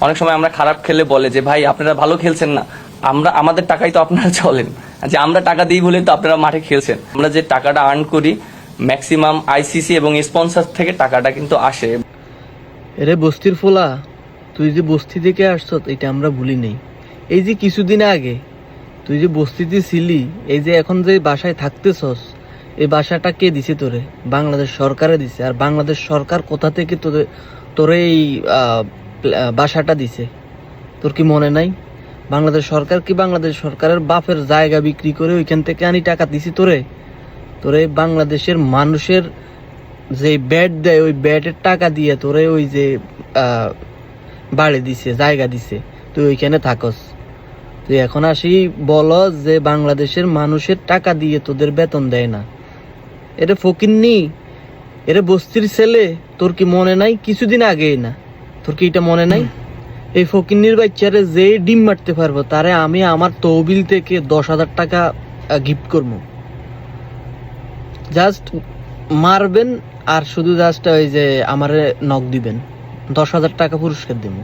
অনেক সময় আমরা খারাপ খেলে বলে যে ভাই আপনারা ভালো খেলছেন না, আমাদের টাকাই তো আপনারা চলেন, যে আমরা টাকা দিই বলে তো আপনারা মাঠে খেলছেন। আমরা যে টাকাটা আর্ন করি ম্যাক্সিমাম আইসিসি এবং স্পন্সর থেকে টাকাটা কিন্তু আসে। এরে বস্তির ফোলা, তুই যে বস্তি থেকে আসছ এটা আমরা ভুলি নেই। এই যে কিছুদিন আগে তুই যে বস্তিতে ছিলি, এই যে এখন যে বাসায় থাকতেছস, এই বাসাটা কে দিছে তোরে? বাংলাদেশ সরকারে দিছে। আর বাংলাদেশ সরকার কোথা থেকে তোরে এই বাসাটা দিছে তোর কি মনে নাই? বাংলাদেশ সরকার কি বাংলাদেশ সরকারের বাপের জায়গা বিক্রি করে ওইখান থেকে আনি টাকা দিছি তোরে বাংলাদেশের মানুষের যে ব্যাট দেয় ওই ব্যাটের টাকা দিয়ে তোরে ওই যে বাড়ি দিছে, জায়গা দিছে, তুই ওইখানে থাকস। তুই এখন আসি বল যে বাংলাদেশের মানুষের টাকা দিয়ে তোদের বেতন দেয় না। এরে ফকিন্নি, এরে বস্তির ছেলে, তোর কি মনে নাই? কিছুদিন আগেই না, তোর কি এটা মনে নাই? এই ফকিন্নির বাচ্চারে যে ডিম মারতে পারবো তারে আমি আমার তহবিল থেকে 10,000 টাকা গিফট করবো। জাস্ট মারবেন আর শুধু জাস্ট ওই যে আমারে নক দিবেন, 10,000 টাকা পুরস্কার দেবো।